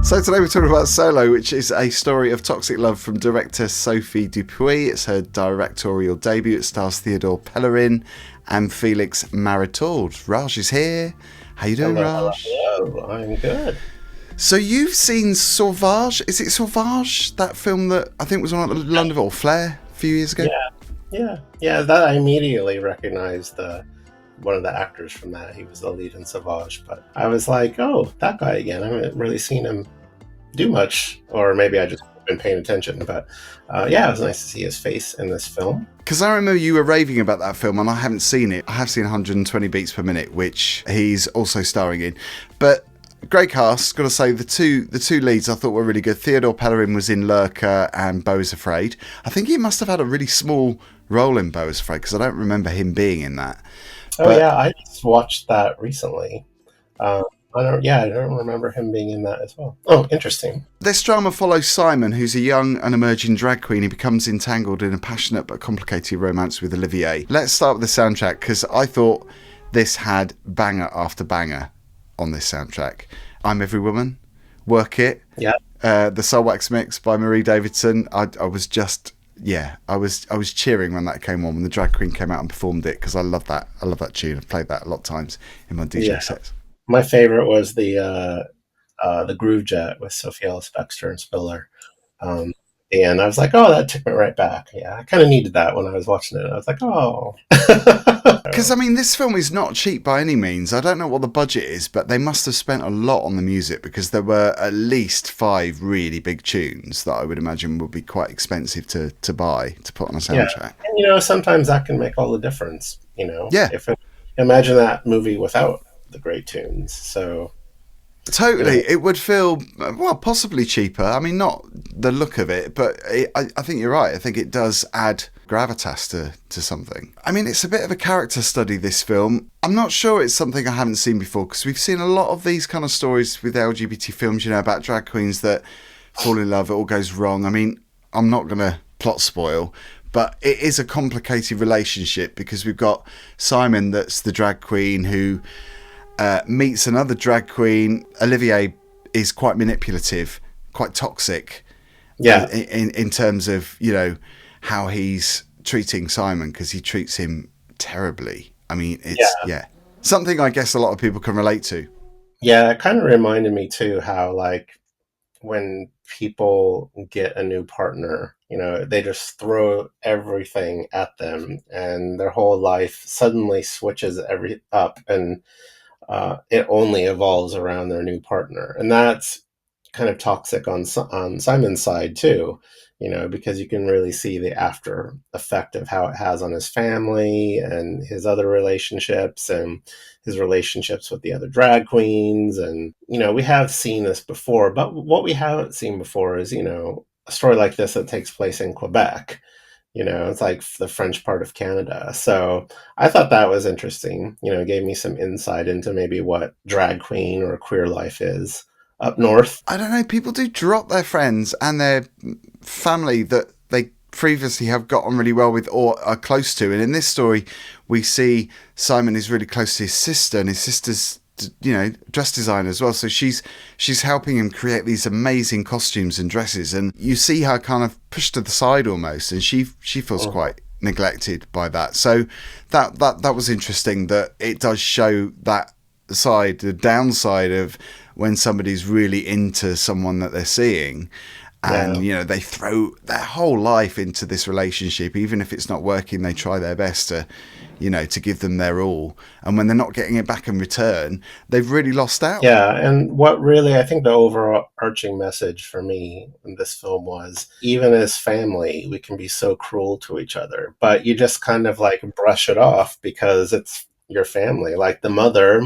So today we're talking about Solo, which is a story of toxic love from director Sophie Dupuis. It's her directorial debut. It stars Theodore Pellerin and Felix Maritaud. Raj is here. How you doing, Raj? Hello. I'm good. So you've seen Sauvage? Is it Sauvage? That film that I think was on at London or Flair a few years ago? Yeah. That I immediately recognized one of the actors from that. He was the lead in Sauvage, but I was like, oh, that guy again. I haven't really seen him do much, or maybe I just haven't been paying attention. But it was nice to see his face in this film. Because I remember you were raving about that film, and I haven't seen it. I have seen 120 Beats Per Minute, which he's also starring in. But great cast, got to say, the two leads I thought were really good. Theodore Pellerin was in Lurker and Beau is Afraid. I think he must have had a really small role in Beau is Afraid, because I don't remember him being in that. I just watched that recently. I don't remember him being in that as well. Oh, interesting. This drama follows Simon, who's a young and emerging drag queen. He becomes entangled in a passionate but complicated romance with Olivier. Let's start with the soundtrack, because I thought this had banger after banger on this soundtrack. I'm Every Woman, Work It, the Soul Wax mix by Marie Davidson. I was cheering when that came on, when the drag queen came out and performed it, because I love that tune. I've played that a lot of times in my DJ sets. My favorite was the Groove Jet with Sophie Ellis-Bextor and Spiller. And I was like, oh, that took me right back. Yeah, I kind of needed that when I was watching it. I was like, oh. Because, I mean, this film is not cheap by any means. I don't know what the budget is, but they must have spent a lot on the music, because there were at least 5 really big tunes that I would imagine would be quite expensive to buy, to put on a soundtrack. Yeah. And, sometimes that can make all the difference, Yeah. Imagine that movie without the great tunes. So totally, it would feel, well, possibly cheaper. I mean, not the look of it, but I think you're right. I think it does add gravitas to something. I mean, it's a bit of a character study, this film. I'm not sure it's something I haven't seen before, because we've seen a lot of these kind of stories with LGBT films, about drag queens that fall in love, it all goes wrong. I mean, I'm not going to plot spoil, but it is a complicated relationship, because we've got Simon, that's the drag queen, who meets another drag queen. Olivier is quite manipulative, quite toxic. In terms of, how he's treating Simon, because he treats him terribly. I mean, it's something I guess a lot of people can relate to. Yeah, it kind of reminded me too how, like, when people get a new partner, they just throw everything at them, and their whole life suddenly switches up, and it only evolves around their new partner. And that's kind of toxic on Simon's side too, because you can really see the after effect of how it has on his family and his other relationships and his relationships with the other drag queens. And, we have seen this before, but what we haven't seen before is, a story like this that takes place in Quebec. It's like the French part of Canada. So I thought that was interesting. It gave me some insight into maybe what drag queen or queer life is up north. I don't know. People do drop their friends and their family that they previously have got on really well with or are close to. And in this story, we see Simon is really close to his sister, and his sister's dress designer as well, so she's helping him create these amazing costumes and dresses, and you see her kind of pushed to the side almost, and she feels quite neglected by that. So that was interesting, that it does show that side, the downside of when somebody's really into someone that they're seeing, and they throw their whole life into this relationship. Even if it's not working, they try their best to give them their all. And when they're not getting it back in return, they've really lost out. Yeah, and what really, I think the overarching message for me in this film was, even as family, we can be so cruel to each other, but you just kind of like brush it off because it's your family. Like the mother,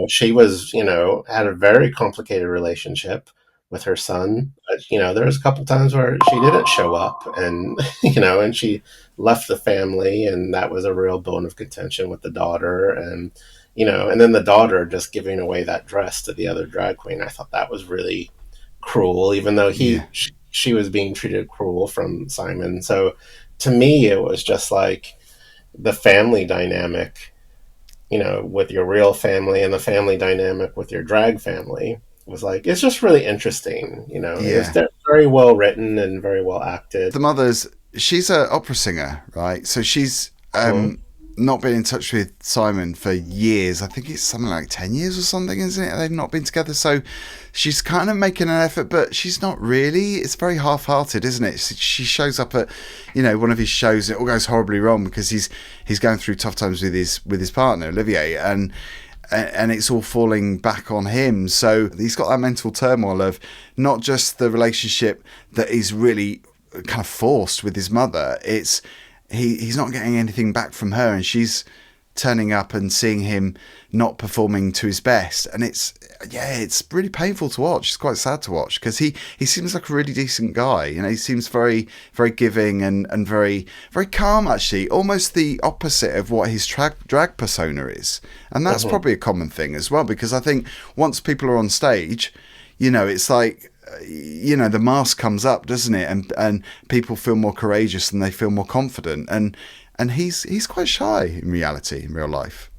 she was, had a very complicated relationship with her son. But, there was a couple times where she didn't show up, and, and she left the family, and that was a real bone of contention with the daughter. And, and then the daughter just giving away that dress to the other drag queen. I thought that was really cruel, even though she was being treated cruel from Simon. So to me, it was just like the family dynamic, with your real family and the family dynamic with your drag family. was like, it's just really interesting. You know, it was Yeah. very well written and very well acted. The mother's, she's an opera singer, right? So she's Mhm. not been in touch with Simon for years. I think it's something like 10 years or something, isn't it? They've not been together. So she's kind of making an effort, but she's not really. It's very half-hearted, isn't it? She shows up at, one of his shows. It all goes horribly wrong because he's going through tough times with his partner, Olivier, and it's all falling back on him. So he's got that mental turmoil of not just the relationship that is really kind of forced with his mother. It's he's not getting anything back from her, and she's turning up and seeing him not performing to his best, and it's really painful to watch. It's quite sad to watch because he seems like a really decent guy. He seems very, very giving and very, very calm, actually, almost the opposite of what his drag persona is. And that's probably a common thing as well, because I think once people are on stage, it's like, the mask comes up, doesn't it? And people feel more courageous and they feel more confident. And he's quite shy in reality, in real life.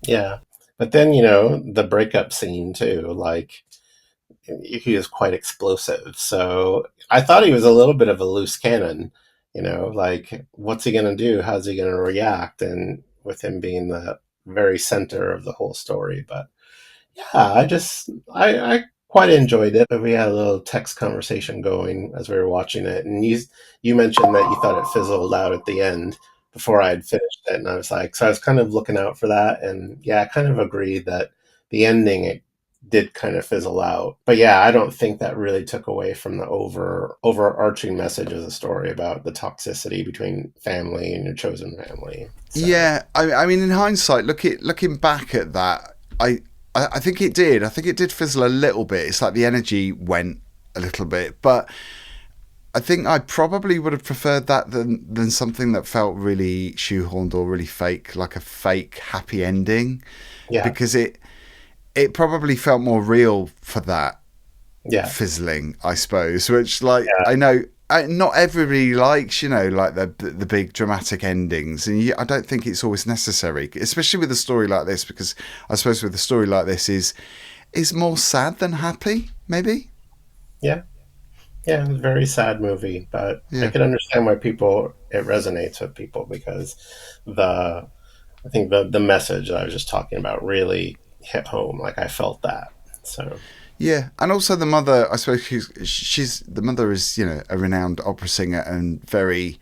Yeah. But then, the breakup scene too, like he is quite explosive. So I thought he was a little bit of a loose cannon, like what's he going to do? How's he going to react? And with him being the very center of the whole story. But yeah, I quite enjoyed it. We had a little text conversation going as we were watching it, and you mentioned that you thought it fizzled out at the end before I had finished it, and I was like, so I was kind of looking out for that, and yeah, I kind of agreed that the ending it did kind of fizzle out. But yeah, I don't think that really took away from the overarching message of the story about the toxicity between family and your chosen family. So. Yeah, I mean, in hindsight, looking back at that, I think it did. I think it did fizzle a little bit. It's like the energy went a little bit, but I think I probably would have preferred that than something that felt really shoehorned or really fake, like a fake happy ending. Yeah. Because it probably felt more real for that fizzling, I suppose. Which, I know not everybody likes, like the big dramatic endings, and I don't think it's always necessary, especially with a story like this, because I suppose with a story like this is more sad than happy, maybe. Yeah. Yeah, it was a very sad movie, but I Yeah. can understand why it resonates with people because I think the message that I was just talking about really hit home. Like I felt that. So Yeah, and also the mother. I suppose she's the mother is a renowned opera singer and very,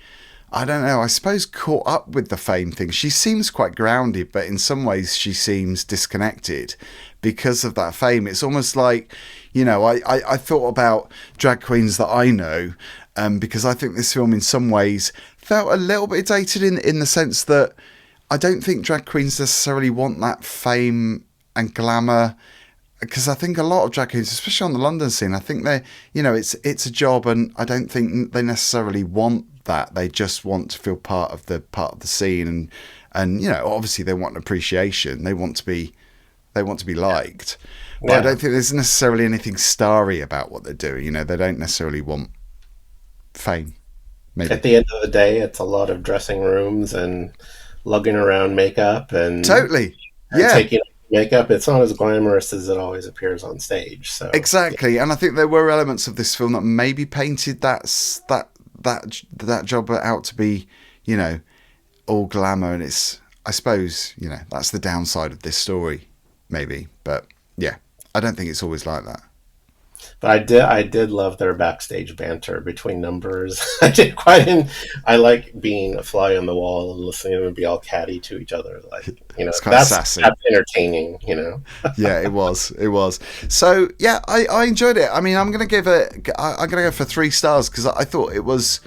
I don't know. I suppose caught up with the fame thing. She seems quite grounded, but in some ways she seems disconnected because of that fame. It's almost like, I thought about drag queens that I know, because I think this film in some ways felt a little bit dated in the sense that I don't think drag queens necessarily want that fame and glamour. Because I think a lot of drag queens, especially on the London scene, I think they, it's a job, and I don't think they necessarily want that. They just want to feel part of the scene, and obviously they want appreciation. They want to be liked, but I don't think there's necessarily anything starry about what they're doing. They don't necessarily want fame. Maybe. At the end of the day, it's a lot of dressing rooms and lugging around makeup and Totally, and taking makeup. It's not as glamorous as it always appears on stage. So exactly, and I think there were elements of this film that maybe painted that job out to be, all glamour, and it's, I suppose, that's the downside of this story, maybe. But yeah, I don't think it's always like that. But I did love their backstage banter between numbers. I like being a fly on the wall and listening to them be all catty to each other. Like, it's kind of sassy. That's entertaining, Yeah, it was. So yeah, I enjoyed it. I mean, I'm gonna go for 3 stars because I thought it was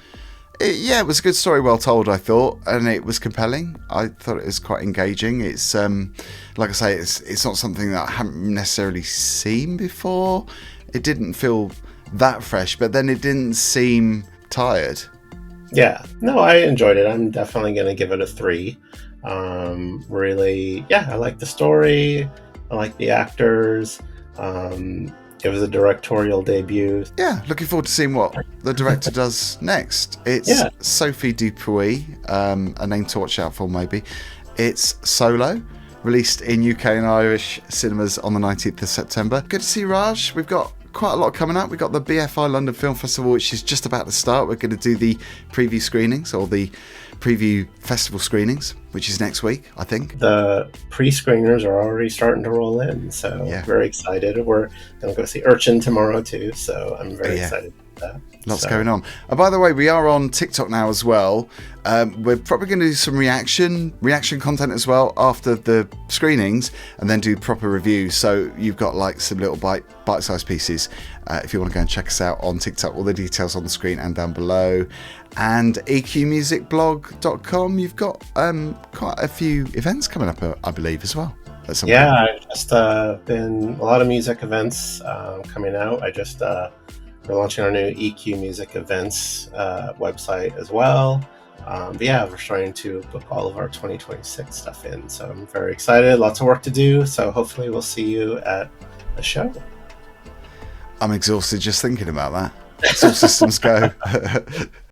a good story, well told, I thought, and it was compelling. I thought it was quite engaging. It's like I say, it's not something that I haven't necessarily seen before. It didn't feel that fresh, but then it didn't seem tired. Yeah, no, I enjoyed it. I'm definitely going to give it a 3. Really, I like the story. I like the actors. It was a directorial debut. Yeah, looking forward to seeing what the director does next. It's Sophie Dupuis, a name to watch out for maybe. It's Solo, released in UK and Irish cinemas on the 19th of September. Good to see Raj. We've got quite a lot coming up. We've got the BFI London Film Festival, which is just about to start. We're going to do the preview screenings, or the preview festival screenings, which is next week, I think. The pre-screeners are already starting to roll in, so very excited. We're going to go see Urchin tomorrow too, so I'm very excited about that. Lots going on. And by the way, we are on TikTok now as well. We're probably going to do some reaction content as well after the screenings, and then do proper reviews. So you've got like some little bite-sized pieces. If you want to go and check us out on TikTok, all the details on the screen and down below. And eqmusicblog.com, you've got quite a few events coming up, I believe, as well. I've just been a lot of music events coming out. We're launching our new EQ Music Events website as well. We're starting to book all of our 2026 stuff in. So I'm very excited. Lots of work to do. So hopefully we'll see you at the show. I'm exhausted just thinking about that. It's all systems go.